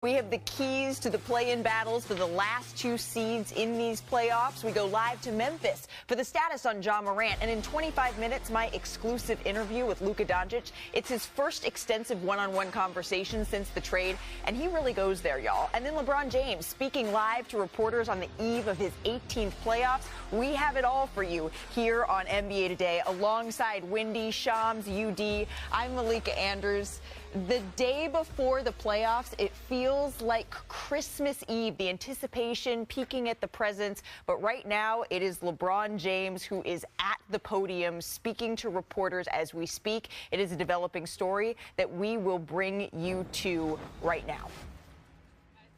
We have the keys to the play-in battles for the last two seeds in these playoffs. We go live to Memphis for the status on Ja Morant. And in 25 minutes, my exclusive interview with Luka Doncic. It's his first extensive one-on-one conversation since the trade, and he really goes there, y'all. And then LeBron James speaking live to reporters on the eve of his 18th playoffs. We have it all for you here on NBA Today alongside Wendy, Shams, UD. I'm Malika Andrews. The day before the playoffs, it feels like Christmas Eve, the anticipation peeking at the presents. But right now, it is LeBron James who is at the podium speaking to reporters as we speak. It is a developing story that we will bring you to right now.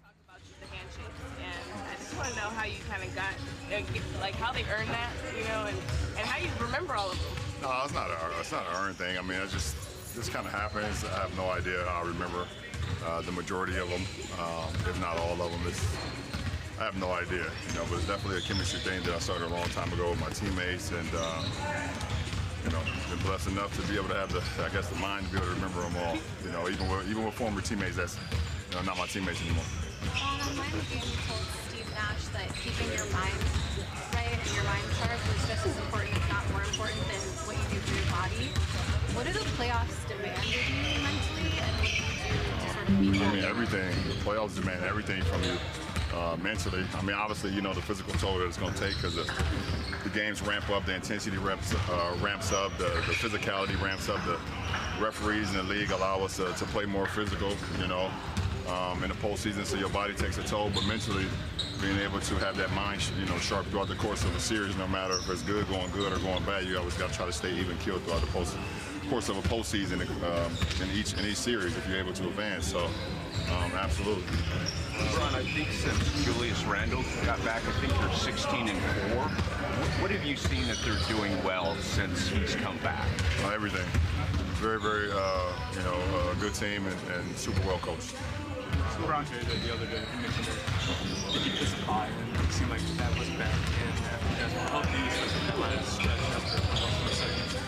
Talk about the handshakes, and I just want to know how you kind of got, like how they earned that, you know, and how you remember all of them. No, it's not an earned thing. I mean, it's just. This kind of happens. I have no idea how I remember the majority of them, if not all of them. I have no idea, you know, but it's definitely a chemistry thing that I started a long time ago with my teammates, and you know, been blessed enough to be able to have the mind to be able to remember them all. You know, even with former teammates that's, you know, not my teammates anymore. On a mind game, you told Steve Nash that keeping your mind right and your mind sharp was just as important, if not more important, than what you do for your body. What do the playoffs demand of you mentally, and what do you do to sort of meet that? I mean, everything. The playoffs demand everything from you mentally. I mean, obviously, you know, the physical toll that it's going to take because the games ramp up, the intensity ramps up, the physicality ramps up. The referees in the league allow us to play more physical, you know, in the postseason, so your body takes a toll. But mentally, being able to have that mind, you know, sharp throughout the course of a series, no matter if it's good or going bad, you always got to try to stay even keeled throughout the course of a postseason in each series if you're able to advance. So, absolutely. LeBron, I think since Julius Randle got back, I think they're 16-4. What have you seen that they're doing well since he's come back? Everything. Very, very, you know, good team and super well coached. LeBron traded the other day. He mentioned it. He just high, and it seemed like that was bad. And you guys were healthy, especially the last stretch after the second.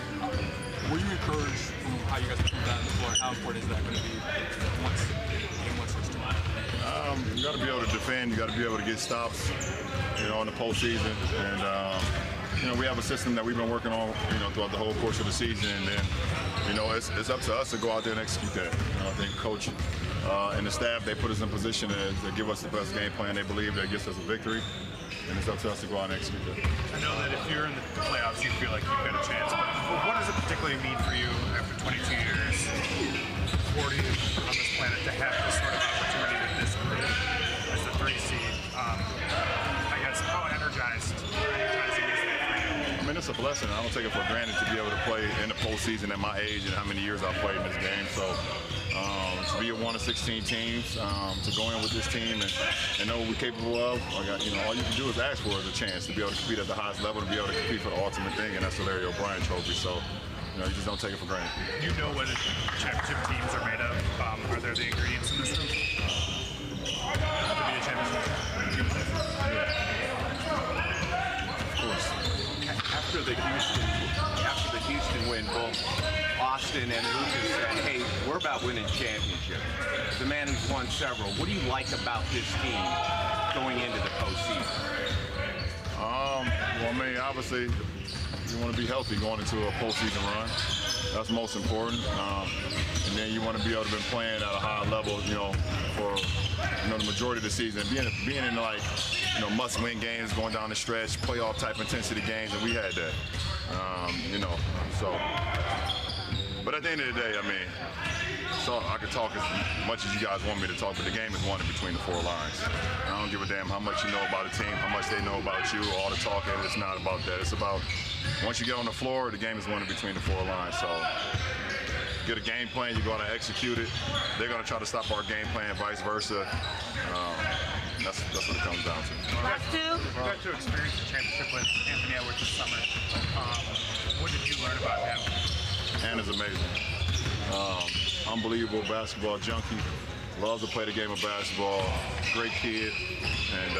Were you encouraged from how you guys improved that on the floor? How important is that going to be once game one starts tomorrow? You got to be able to defend. You got to be able to get stops, you know, in the postseason. And you know, we have a system that we've been working on, you know, throughout the whole course of the season. And then, you know, it's up to us to go out there and execute that. You know, I think Coach and the staff, they put us in position to give us the best game plan they believe that gets us a victory. And it's up to us to go out and execute that. I know that if you're in the playoffs, you feel like you've got a chance. But what does it particularly mean for you after 22 years, 40 on this planet, to have this sort of opportunity with this group as the 3 seed? I guess how energizing is that for you? I mean, it's a blessing. I don't take it for granted to be able to play in the postseason at my age and how many years I've played in this game. So to be one of 16 teams, to go in with this team and know what we're capable of, you know, all you can do is ask for is a chance to be able to compete at the highest level, to be able to compete for the ultimate thing, and that's the Larry O'Brien trophy. So, you know, you just don't take it for granted. You know what championship teams are made of. Are there the ingredients in this room to be a championship team? Of course. After the Houston win, both Austin and Lucas said, hey, we're about winning championships. The man who's won several. What do you like about this team going into the postseason? Well, I mean, obviously, you want to be healthy going into a postseason run. That's most important. And then you want to be able to be playing at a high level, you know, for, you know, the majority of the season. Being in, like, you know, must-win games, going down the stretch, playoff-type intensity games, and we had that. You know, so. But at the end of the day, I mean, so I can talk as much as you guys want me to talk, but the game is won in between the 4 lines. I don't give a damn how much you know about a team, how much they know about you, all the talking. It's not about that. It's about once you get on the floor, the game is won in between the 4 lines. So get a game plan, you're going to execute it. They're going to try to stop our game plan, and vice versa. That's what it comes down to. You got to experience the championship with Anthony Edwards this summer. What did you learn about him? Is amazing. Unbelievable basketball junkie. Loves to play the game of basketball. Great kid. And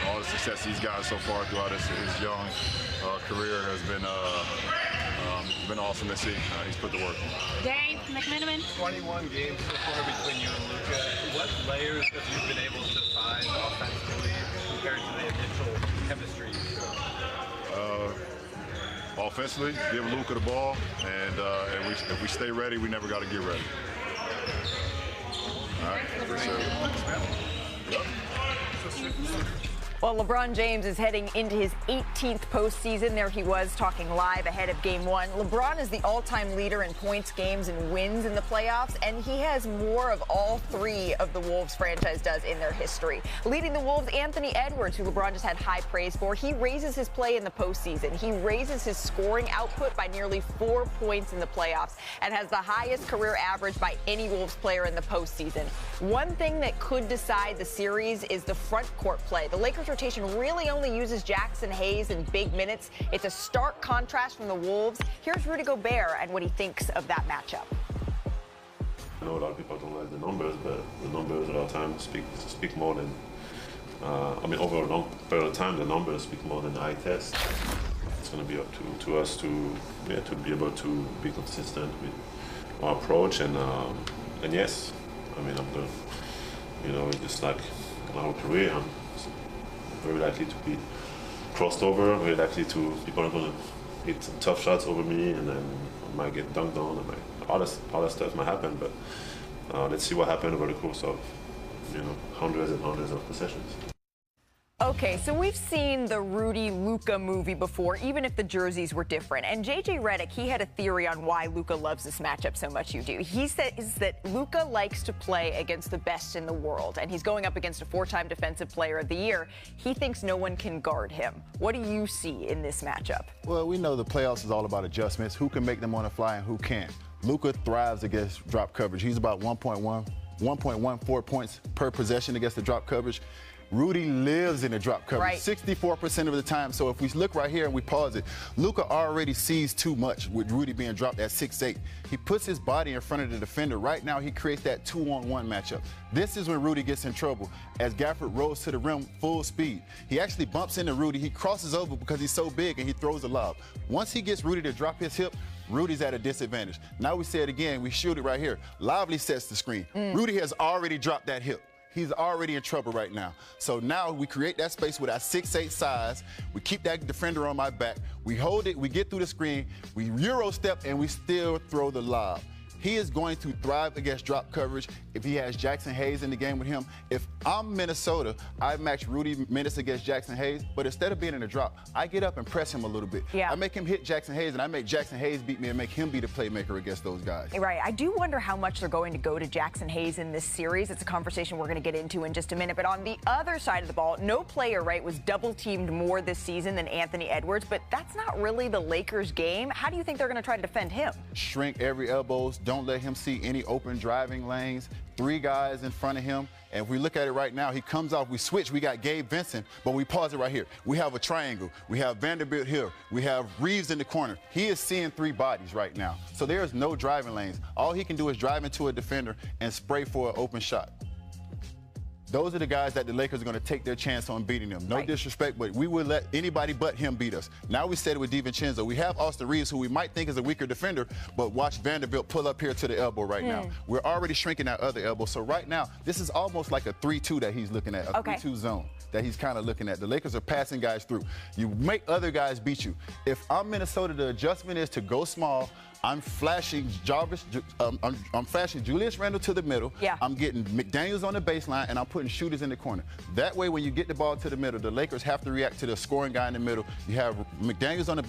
all the success he's got so far throughout his young career has been It's been awesome to see. He's put the work in. Dave McMiniman. 21 games so far between you and Luka. What layers have you been able to find offensively compared to the initial chemistry you showed? Offensively, give Luka the ball, and if we stay ready, we never got to get ready. All right, appreciate it. Well, LeBron James is heading into his 18th postseason. There he was talking live ahead of Game 1. LeBron is the all-time leader in points, games, and wins in the playoffs, and he has more of all three of the Wolves franchise does in their history. Leading the Wolves, Anthony Edwards, who LeBron just had high praise for. He raises his play in the postseason. He raises his scoring output by nearly 4 points in the playoffs and has the highest career average by any Wolves player in the postseason. One thing that could decide the series is the front court play. The Lakers rotation really only uses Jackson Hayes in big minutes. It's a stark contrast from the Wolves. Here's Redick Gobert and what he thinks of that matchup. I know a lot of people don't like the numbers, but the numbers a lot of times speak more than, over a long period of time, the numbers speak more than the eye test. It's going to be up to us to be able to be consistent with our approach, and yes, I'm going to, just like our career, I'm very likely to be crossed over, very likely to people are going to hit some tough shots over me, and then I might get dunked on, and all that stuff might happen, but let's see what happens over the course of hundreds and hundreds of possessions. Okay, so we've seen the Rudy Luka movie before, even if the jerseys were different. And JJ Redick, he had a theory on why Luka loves this matchup so much. You do. He says that Luka likes to play against the best in the world, and he's going up against a 4-time Defensive Player of the Year. He thinks no one can guard him. What do you see in this matchup? Well, we know the playoffs is all about adjustments. Who can make them on the fly and who can't? Luka thrives against drop coverage. He's about 1.14 points per possession against the drop coverage. Rudy lives in the drop coverage 64% of the time. So if we look right here and we pause it, Luka already sees too much with Rudy being dropped at 6'8". He puts his body in front of the defender. Right now, he creates that 2-on-1 matchup. This is when Rudy gets in trouble as Gafford rolls to the rim full speed. He actually bumps into Rudy. He crosses over because he's so big, and he throws a lob. Once he gets Rudy to drop his hip, Rudy's at a disadvantage. Now we say it again. We shoot it right here. Lively sets the screen. Rudy has already dropped that hip. He's already in trouble right now. So now we create that space with our 6'8" size. We keep that defender on my back. We hold it, we get through the screen, we Euro step, and we still throw the lob. He is going to thrive against drop coverage if he has Jackson Hayes in the game with him. If I'm Minnesota, I match Rudy minutes against Jackson Hayes, but instead of being in a drop, I get up and press him a little bit. I make him hit Jackson Hayes, and I make Jackson Hayes beat me and make him be the playmaker against those guys. Right. I do wonder how much they're going to go to Jackson Hayes in this series. It's a conversation we're going to get into in just a minute. But on the other side of the ball, no player, was double-teamed more this season than Anthony Edwards, but that's not really the Lakers' game. How do you think they're going to try to defend him? Shrink every elbows. Don't let him see any open driving lanes. 3 guys in front of him. And if we look at it right now, he comes off, we switch, we got Gabe Vincent, but we pause it right here. We have a triangle. We have Vanderbilt here. We have Reeves in the corner. He is seeing 3 bodies right now. So there's no driving lanes. All he can do is drive into a defender and spray for an open shot. Those are the guys that the Lakers are going to take their chance on beating them. No disrespect, but we will let anybody but him beat us. Now we said it with DiVincenzo. We have Austin Reeves, who we might think is a weaker defender, but watch Vanderbilt pull up here to the elbow right now. We're already shrinking that other elbow. So right now, this is almost like a 3-2 that he's looking at, a 3-2 zone that he's kind of looking at. The Lakers are passing guys through. You make other guys beat you. If I'm Minnesota, the adjustment is to go small. I'm flashing I'm flashing Julius Randle to the middle. I'm getting McDaniels on the baseline, and I'm putting shooters in the corner. That way, when you get the ball to the middle, the Lakers have to react to the scoring guy in the middle. You have McDaniels on the baseline.